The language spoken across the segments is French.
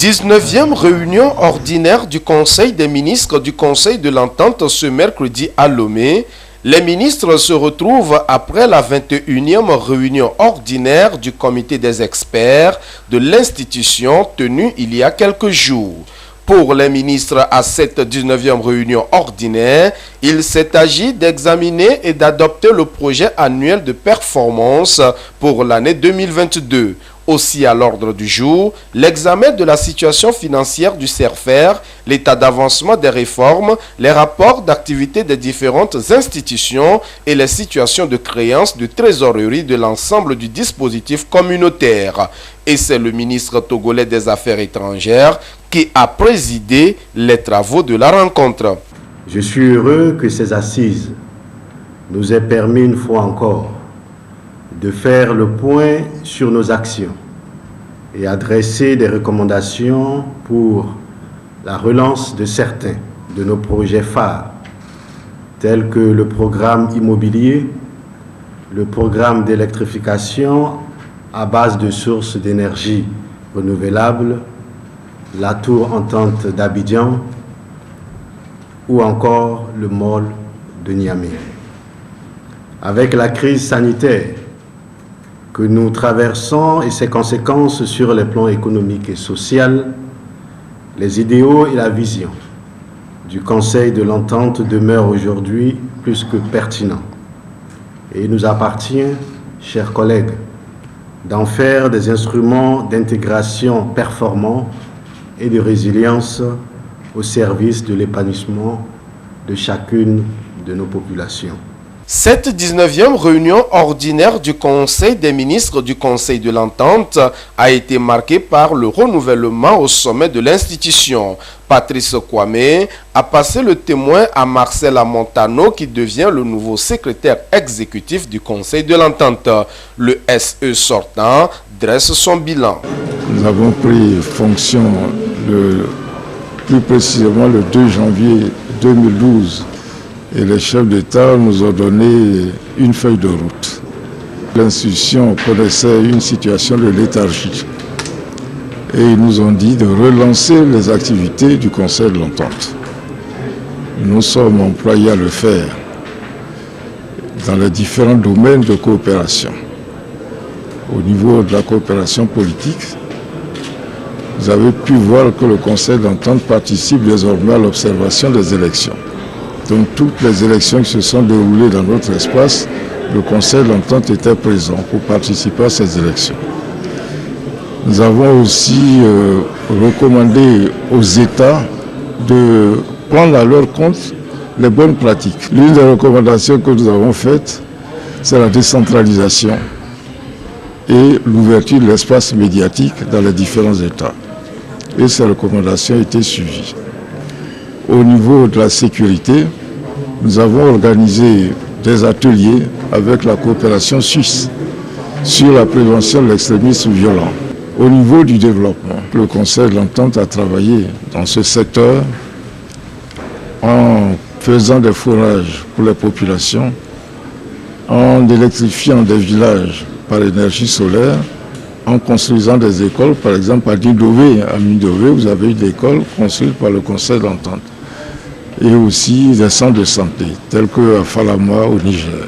19e réunion ordinaire du Conseil des ministres du Conseil de l'Entente ce mercredi à Lomé. Les ministres se retrouvent après la 21e réunion ordinaire du comité des experts de l'institution tenue il y a quelques jours. Pour les ministres à cette 19e réunion ordinaire, il s'est agi d'examiner et d'adopter le projet annuel de performance pour l'année 2022. Aussi à l'ordre du jour, l'examen de la situation financière du CERFER, l'état d'avancement des réformes, les rapports d'activité des différentes institutions et les situations de créances de trésorerie de l'ensemble du dispositif communautaire. Et c'est le ministre togolais des Affaires étrangères qui a présidé les travaux de la rencontre. Je suis heureux que ces assises nous aient permis une fois encore de faire le point sur nos actions et adresser des recommandations pour la relance de certains de nos projets phares, tels que le programme immobilier, le programme d'électrification à base de sources d'énergie renouvelables, la tour entente d'Abidjan ou encore le mall de Niamey. Avec la crise sanitaire que nous traversons et ses conséquences sur les plans économiques et sociaux, les idéaux et la vision du Conseil de l'Entente demeurent aujourd'hui plus que pertinents. Et il nous appartient, chers collègues, d'en faire des instruments d'intégration performants et de résilience au service de l'épanouissement de chacune de nos populations. Cette 19e réunion ordinaire du Conseil des ministres du Conseil de l'Entente a été marquée par le renouvellement au sommet de l'institution. Patrice Kwame a passé le témoin à Marcel Montano qui devient le nouveau secrétaire exécutif du Conseil de l'Entente. Le SE sortant dresse son bilan. Nous avons pris fonction plus précisément le 2 janvier 2012. Et les chefs d'État nous ont donné une feuille de route. L'institution connaissait une situation de léthargie. Et ils nous ont dit de relancer les activités du Conseil de l'Entente. Nous sommes employés à le faire dans les différents domaines de coopération. Au niveau de la coopération politique, vous avez pu voir que le Conseil de l'Entente participe désormais à l'observation des élections. Donc toutes les élections qui se sont déroulées dans notre espace, le Conseil de l'Entente était présent pour participer à ces élections. Nous avons aussi recommandé aux États de prendre à leur compte les bonnes pratiques. L'une des recommandations que nous avons faites, c'est la décentralisation et l'ouverture de l'espace médiatique dans les différents États. Et ces recommandations ont été suivies. Au niveau de la sécurité, nous avons organisé des ateliers avec la coopération suisse sur la prévention de l'extrémisme violent. Au niveau du développement, le Conseil de l'Entente a travaillé dans ce secteur en faisant des forages pour les populations, en électrifiant des villages par énergie solaire, en construisant des écoles, par exemple à Didové, à Mindové, vous avez une école construite par le Conseil de l'Entente. Et aussi des centres de santé, tels qu'à Falama au Niger.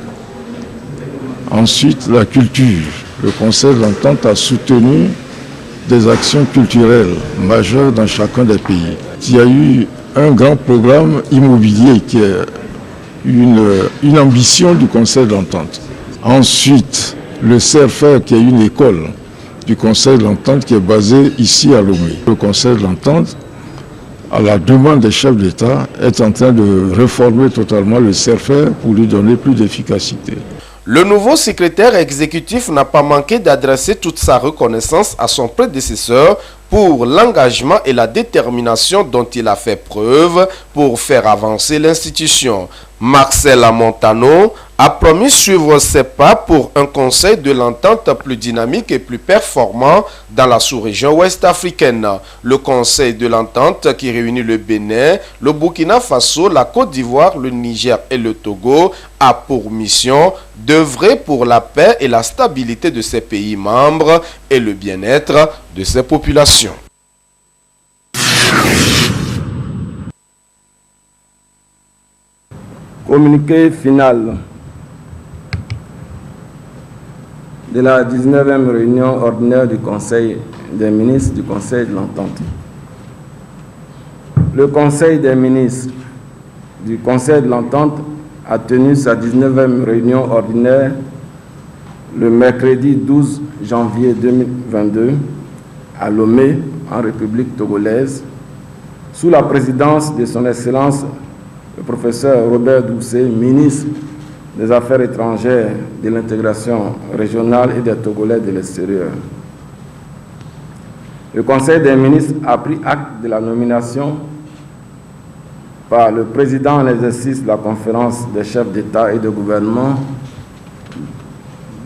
Ensuite, la culture. Le Conseil de l'Entente a soutenu des actions culturelles majeures dans chacun des pays. Il y a eu un grand programme immobilier qui est une ambition du Conseil de l'Entente. Ensuite, le CERFER, qui est une école du Conseil de l'Entente qui est basée ici à Lomé. Le Conseil de l'Entente, à la demande des chefs d'État, est en train de réformer totalement le CERFER pour lui donner plus d'efficacité. Le nouveau secrétaire exécutif n'a pas manqué d'adresser toute sa reconnaissance à son prédécesseur pour l'engagement et la détermination dont il a fait preuve pour faire avancer l'institution. Marcel Montano a promis suivre ses pas pour un Conseil de l'Entente plus dynamique et plus performant dans la sous-région ouest-africaine. Le Conseil de l'Entente qui réunit le Bénin, le Burkina Faso, la Côte d'Ivoire, le Niger et le Togo a pour mission d'œuvrer pour la paix et la stabilité de ses pays membres et le bien-être de ses populations. Communiqué final de la 19e réunion ordinaire du Conseil des ministres du Conseil de l'Entente. Le Conseil des ministres du Conseil de l'Entente a tenu sa 19e réunion ordinaire le mercredi 12 janvier 2022 à Lomé, en République togolaise, sous la présidence de son Excellence le professeur Robert Doucet, ministre des Affaires étrangères, de l'intégration régionale et des Togolais de l'extérieur. Le Conseil des ministres a pris acte de la nomination par le président en exercice de la conférence des chefs d'État et de gouvernement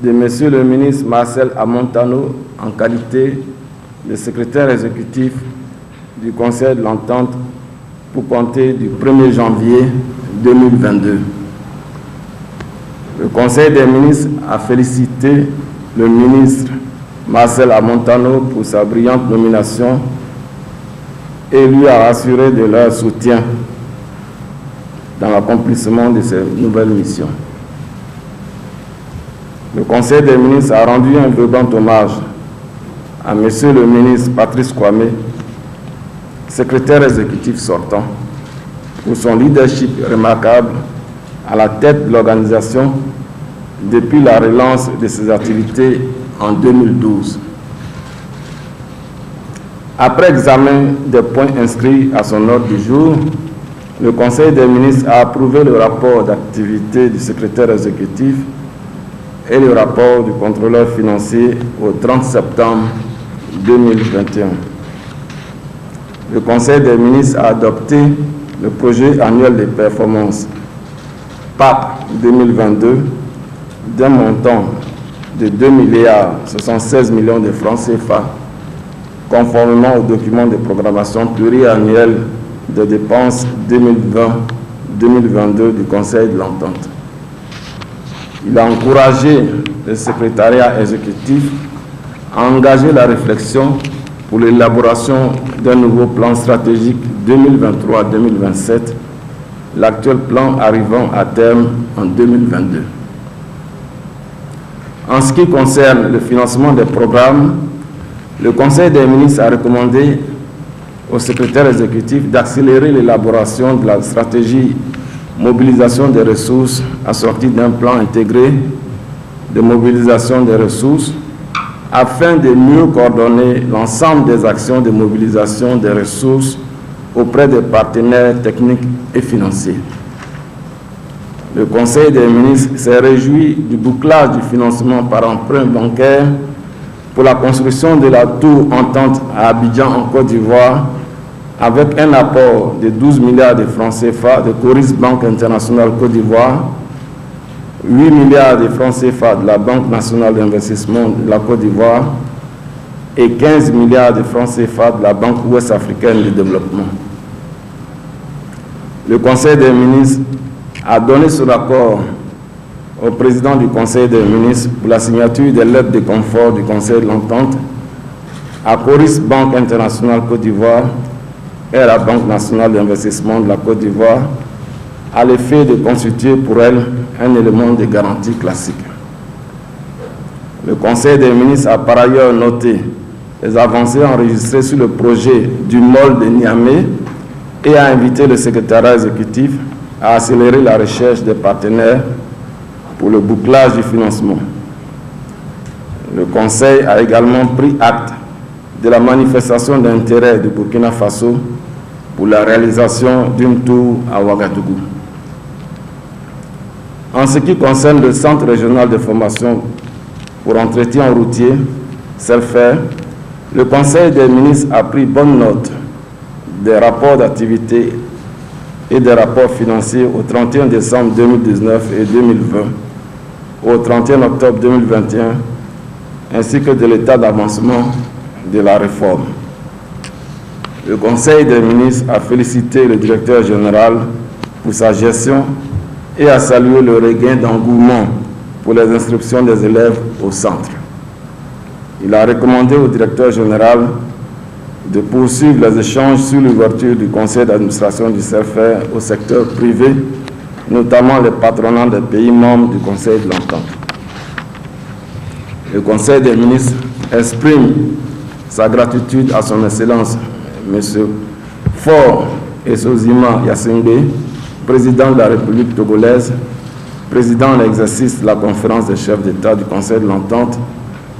de M. le ministre Marcel Amontano en qualité de secrétaire exécutif du Conseil de l'Entente pour compter du 1er janvier 2022. Le Conseil des ministres a félicité le ministre Marcel Amontano pour sa brillante nomination et lui a assuré de leur soutien dans l'accomplissement de ses nouvelles missions. Le Conseil des ministres a rendu un vibrant hommage à M. le ministre Patrice Kwame, secrétaire exécutif sortant, pour son leadership remarquable à la tête de l'organisation depuis la relance de ses activités en 2012. Après examen des points inscrits à son ordre du jour, le Conseil des ministres a approuvé le rapport d'activité du secrétaire exécutif et le rapport du contrôleur financier au 30 septembre 2021. Le Conseil des ministres a adopté le projet annuel de performance PAP 2022 d'un montant de 2,76 milliards de francs CFA, conformément au document de programmation pluriannuelle de dépenses 2020-2022 du Conseil de l'Entente. Il a encouragé le secrétariat exécutif à engager la réflexion pour l'élaboration d'un nouveau plan stratégique 2023-2027, l'actuel plan arrivant à terme en 2022. En ce qui concerne le financement des programmes, le Conseil des ministres a recommandé au secrétaire exécutif d'accélérer l'élaboration de la stratégie mobilisation des ressources assortie d'un plan intégré de mobilisation des ressources afin de mieux coordonner l'ensemble des actions de mobilisation des ressources auprès des partenaires techniques et financiers. Le Conseil des ministres s'est réjoui du bouclage du financement par emprunt bancaire pour la construction de la tour Entente à Abidjan en Côte d'Ivoire avec un apport de 12 milliards de francs CFA de Coris Banque Internationale Côte d'Ivoire, 8 milliards de francs CFA de la Banque nationale d'investissement de la Côte d'Ivoire et 15 milliards de francs CFA de la Banque ouest-africaine de développement. Le Conseil des ministres a donné son accord au président du Conseil des ministres pour la signature des lettres de confort du Conseil de l'Entente à Coris Banque Internationale Côte d'Ivoire et à la Banque nationale d'investissement de la Côte d'Ivoire à l'effet de constituer pour elle un élément de garantie classique. Le Conseil des ministres a par ailleurs noté les avancées enregistrées sur le projet du MOL de Niamey et a invité le secrétariat exécutif à accélérer la recherche des partenaires pour le bouclage du financement. Le Conseil a également pris acte de la manifestation d'intérêt du Burkina Faso pour la réalisation d'une tour à Ouagadougou. En ce qui concerne le Centre régional de formation pour entretien routier, CELFAIR, le Conseil des ministres a pris bonne note des rapports d'activité et des rapports financiers au 31 décembre 2019 et 2020, au 31 octobre 2021, ainsi que de l'état d'avancement de la réforme. Le Conseil des ministres a félicité le directeur général pour sa gestion et a salué le regain d'engouement pour les inscriptions des élèves au centre. Il a recommandé au directeur général de poursuivre les échanges sur l'ouverture du conseil d'administration du CERFER au secteur privé, notamment les patronats des pays membres du conseil de l'entente. Le conseil des ministres exprime sa gratitude à son Excellence, M. Faure Essozima Yassingbe, président de la République togolaise, président en exercice de la conférence des chefs d'État du conseil de l'entente,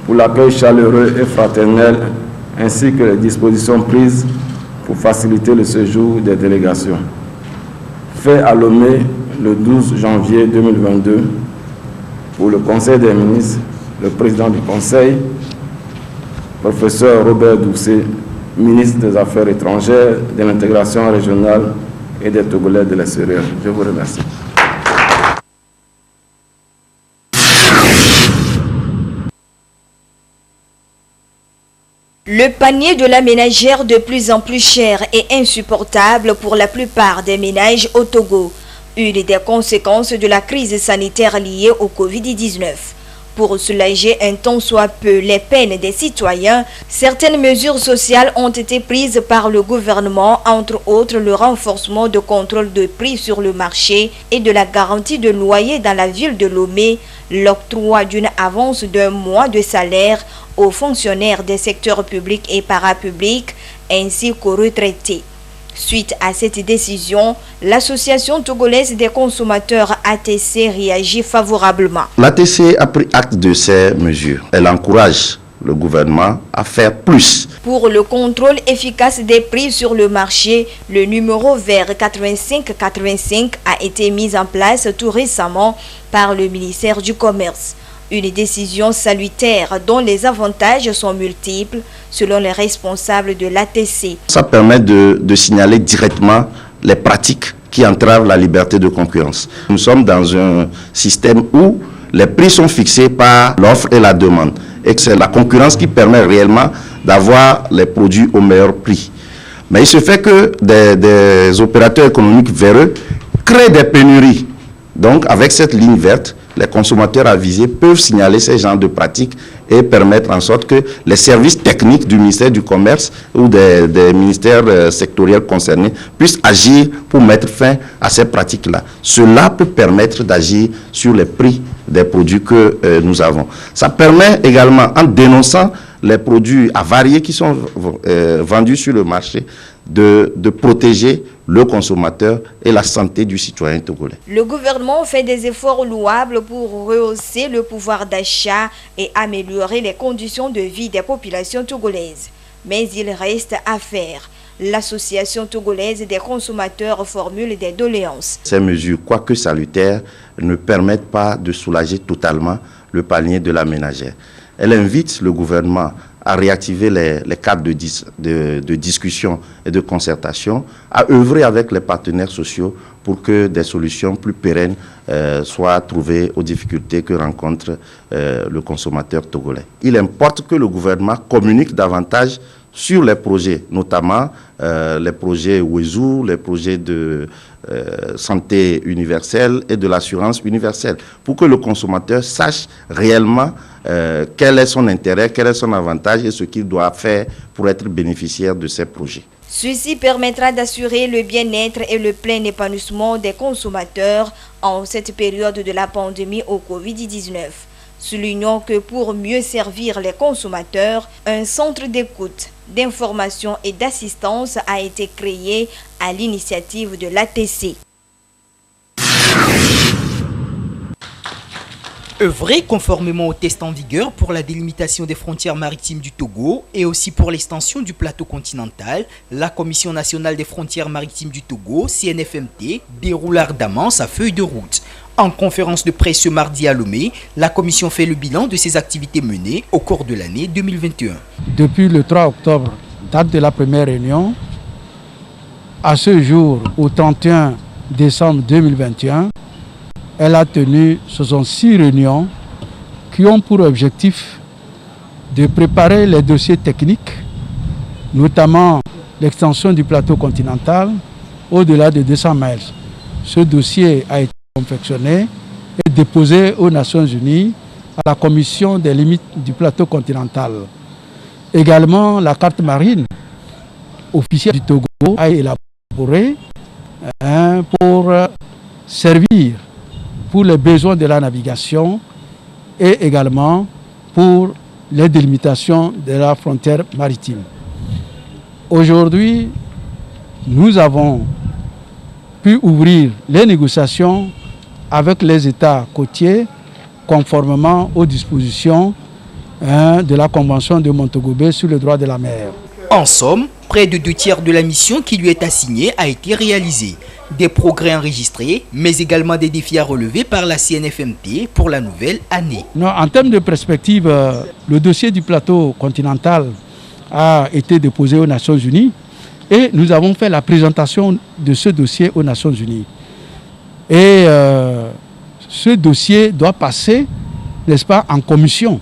pour l'accueil chaleureux et fraternel, ainsi que les dispositions prises pour faciliter le séjour des délégations. Fait à Lomé le 12 janvier 2022, pour le Conseil des ministres, le président du Conseil, professeur Robert Doucet, ministre des Affaires étrangères, de l'intégration régionale et des Togolais de l'extérieur. Je vous remercie. Le panier de la ménagère de plus en plus cher et insupportable pour la plupart des ménages au Togo, une des conséquences de la crise sanitaire liée au Covid-19. Pour soulager un tant soit peu les peines des citoyens, certaines mesures sociales ont été prises par le gouvernement, entre autres le renforcement de contrôle de prix sur le marché et de la garantie de loyer dans la ville de Lomé, l'octroi d'une avance d'1 mois de salaire aux fonctionnaires des secteurs publics et parapublics ainsi qu'aux retraités. Suite à cette décision, l'Association togolaise des consommateurs ATC réagit favorablement. L'ATC a pris acte de ces mesures. Elle encourage le gouvernement à faire plus. Pour le contrôle efficace des prix sur le marché, le numéro vert 8585 a été mis en place tout récemment par le ministère du Commerce. Une décision salutaire dont les avantages sont multiples selon les responsables de l'ATC. Ça permet de signaler directement les pratiques qui entravent la liberté de concurrence. Nous sommes dans un système où les prix sont fixés par l'offre et la demande et que c'est la concurrence qui permet réellement d'avoir les produits au meilleur prix. Mais il se fait que des opérateurs économiques véreux créent des pénuries. Donc avec cette ligne verte, les consommateurs avisés peuvent signaler ces genres de pratiques et permettre en sorte que les services techniques du ministère du Commerce ou des ministères sectoriels concernés puissent agir pour mettre fin à ces pratiques-là. Cela peut permettre d'agir sur les prix des produits que nous avons. Ça permet également, en dénonçant les produits avariés qui sont vendus sur le marché, de protéger le consommateur et la santé du citoyen togolais. Le gouvernement fait des efforts louables pour rehausser le pouvoir d'achat et améliorer les conditions de vie des populations togolaises. Mais il reste à faire. L'Association togolaise des consommateurs formule des doléances. Ces mesures, quoique salutaires, ne permettent pas de soulager totalement le panier de la ménagère. Elle invite le gouvernement à réactiver les cadres de discussion et de concertation, à œuvrer avec les partenaires sociaux pour que des solutions plus pérennes soient trouvées aux difficultés que rencontre le consommateur togolais. Il importe que le gouvernement communique davantage sur les projets, notamment les projets WEZU, les projets de santé universelle et de l'assurance universelle, pour que le consommateur sache réellement quel est son intérêt, quel est son avantage et ce qu'il doit faire pour être bénéficiaire de ces projets. Ceci permettra d'assurer le bien-être et le plein épanouissement des consommateurs en cette période de la pandémie au Covid-19. Soulignons que pour mieux servir les consommateurs, un centre d'écoute, d'information et d'assistance a été créé à l'initiative de l'ATC. Œuvrer conformément aux tests en vigueur pour la délimitation des frontières maritimes du Togo et aussi pour l'extension du plateau continental, la Commission nationale des frontières maritimes du Togo, CNFMT, déroule ardemment sa feuille de route. En conférence de presse ce mardi à Lomé, la Commission fait le bilan de ses activités menées au cours de l'année 2021. Depuis le 3 octobre, date de la première réunion, à ce jour, au 31 décembre 2021, elle a tenu 66 réunions qui ont pour objectif de préparer les dossiers techniques, notamment l'extension du plateau continental au-delà de 200 miles. Ce dossier a été confectionné et déposé aux Nations Unies à la Commission des limites du plateau continental. Également, la carte marine officielle du Togo a élaboré pour servir pour les besoins de la navigation et également pour les délimitations de la frontière maritime. Aujourd'hui, nous avons pu ouvrir les négociations avec les États côtiers conformément aux dispositions de la Convention de Montego Bay sur le droit de la mer. En somme, près de 2/3 de la mission qui lui est assignée a été réalisée. Des progrès enregistrés, mais également des défis à relever par la CNFMT pour la nouvelle année. Non, en termes de perspective, le dossier du plateau continental a été déposé aux Nations Unies et nous avons fait la présentation de ce dossier aux Nations Unies. Et ce dossier doit passer, n'est-ce pas, en commission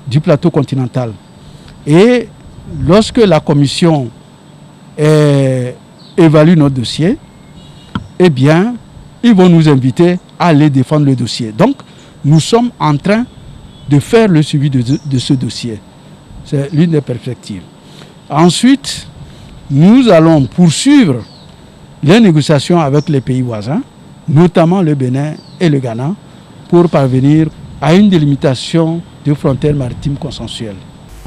du plateau continental. Et lorsque la commission évalue notre dossier, eh bien, ils vont nous inviter à aller défendre le dossier. Donc, nous sommes en train de faire le suivi de ce dossier. C'est l'une des perspectives. Ensuite, nous allons poursuivre les négociations avec les pays voisins, notamment le Bénin et le Ghana, pour parvenir à une délimitation de frontières maritimes consensuelles.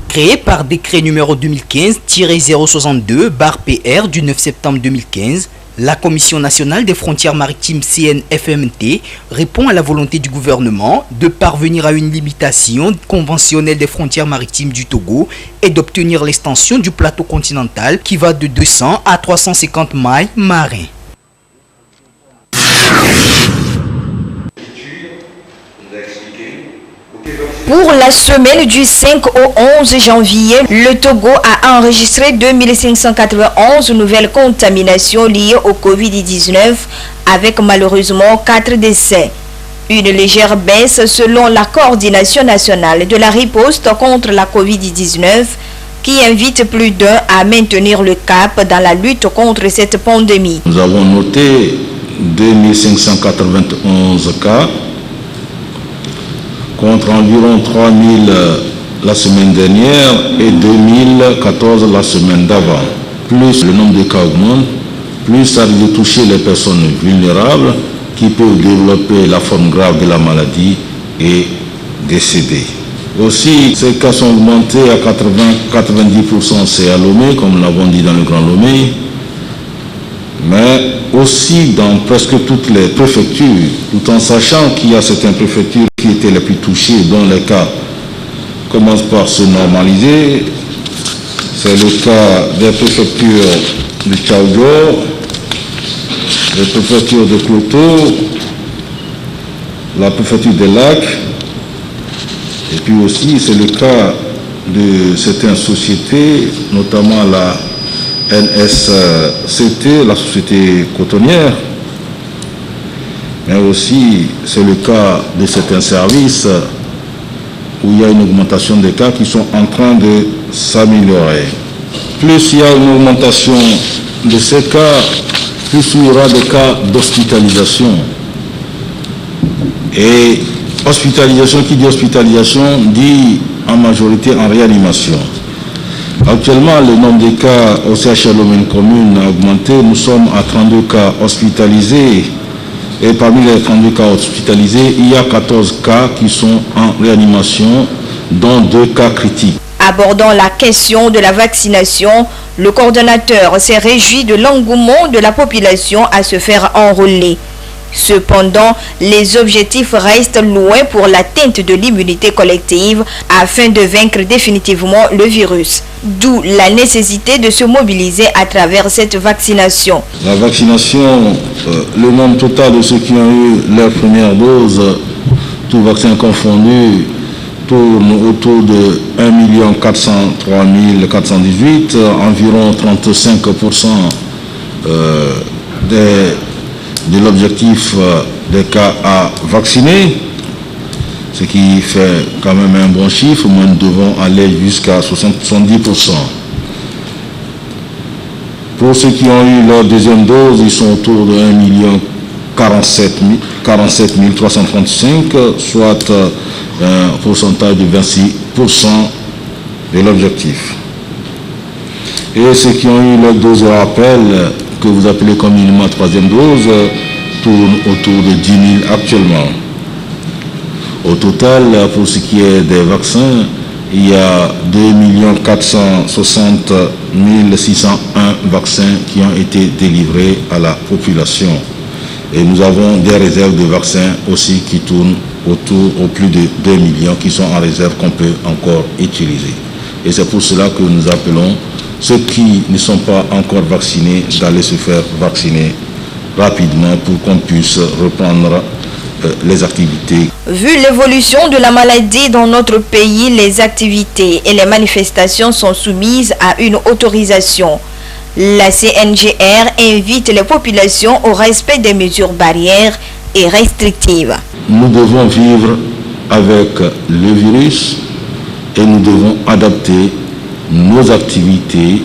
Créé par décret numéro 2015-062/PR du 9 septembre 2015, la Commission nationale des frontières maritimes CNFMT répond à la volonté du gouvernement de parvenir à une limitation conventionnelle des frontières maritimes du Togo et d'obtenir l'extension du plateau continental qui va de 200 à 350 miles marins. Pour la semaine du 5 au 11 janvier, le Togo a enregistré 2591 nouvelles contaminations liées au Covid-19 avec malheureusement 4 décès. Une légère baisse selon la coordination nationale de la riposte contre la Covid-19 qui invite plus d'un à maintenir le cap dans la lutte contre cette pandémie. Nous avons noté 2591 cas contre environ 3000 la semaine dernière et 2014 la semaine d'avant. Plus le nombre de cas augmente, plus ça risque de toucher les personnes vulnérables qui peuvent développer la forme grave de la maladie et décéder. Aussi, ces cas sont augmentés à 90%, c'est à Lomé, comme nous l'avons dit dans le Grand Lomé, mais aussi dans presque toutes les préfectures, tout en sachant qu'il y a certaines préfectures qui étaient les plus touchées, dont les cas commencent par se normaliser. C'est le cas des préfectures de Tchaoudjor, des préfectures de Kloto, la préfecture des Lacs, et puis aussi c'est le cas de certaines sociétés, notamment la NSCT, la société cotonnière, mais aussi c'est le cas de certains services où il y a une augmentation des cas qui sont en train de s'améliorer. Plus il y a une augmentation de ces cas, plus il y aura des cas d'hospitalisation. Et hospitalisation, qui dit hospitalisation, dit en majorité en réanimation. Actuellement, le nombre de cas au CHR Lomé commune a augmenté. Nous sommes à 32 cas hospitalisés. Et parmi les 32 cas hospitalisés, il y a 14 cas qui sont en réanimation, dont 2 cas critiques. Abordant la question de la vaccination, le coordonnateur s'est réjoui de l'engouement de la population à se faire enrôler. Cependant, les objectifs restent loin pour l'atteinte de l'immunité collective afin de vaincre définitivement le virus. D'où la nécessité de se mobiliser à travers cette vaccination. La vaccination, le nombre total de ceux qui ont eu leur première dose, tout vaccin confondu, tourne autour de 1 403 418, environ 35% de l'objectif des cas à vacciner, ce qui fait quand même un bon chiffre, mais nous devons aller jusqu'à 70%. Pour ceux qui ont eu leur deuxième dose, ils sont autour de 1 47 335, soit un pourcentage de 26% de l'objectif. Et ceux qui ont eu leur dose de rappel, que vous appelez communément troisième dose, tournent autour de 10 000 actuellement. Au total, pour ce qui est des vaccins, il y a 2 460 601 vaccins qui ont été délivrés à la population. Et nous avons des réserves de vaccins aussi qui tournent autour au plus de 2 millions qui sont en réserve qu'on peut encore utiliser. Et c'est pour cela que nous appelons ceux qui ne sont pas encore vaccinés d'aller se faire vacciner rapidement pour qu'on puisse reprendre les activités. Vu l'évolution de la maladie dans notre pays, les activités et les manifestations sont soumises à une autorisation. La CNGR invite les populations au respect des mesures barrières et restrictives. Nous devons vivre avec le virus et nous devons adapter nos activités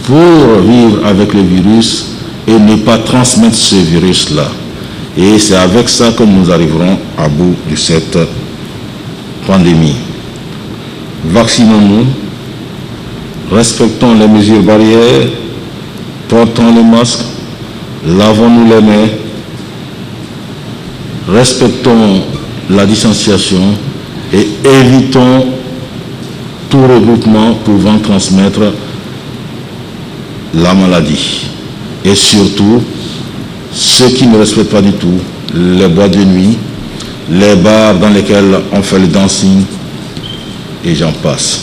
pour vivre avec le virus et ne pas transmettre ce virus-là. Et c'est avec ça que nous arriverons à bout de cette pandémie. Vaccinons-nous, respectons les mesures barrières, portons les masques, lavons-nous les mains, respectons la distanciation et évitons tout regroupement pouvant transmettre la maladie. Et surtout, ceux qui ne respectent pas du tout les boîtes de nuit, les bars dans lesquels on fait le dancing, et j'en passe.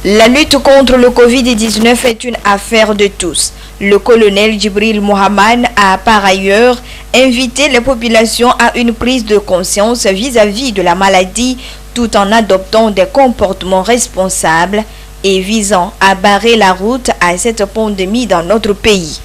La lutte contre le Covid-19 est une affaire de tous. Le colonel Djibril Mohamed a par ailleurs invité les populations à une prise de conscience vis-à-vis de la maladie tout en adoptant des comportements responsables et visant à barrer la route à cette pandémie dans notre pays.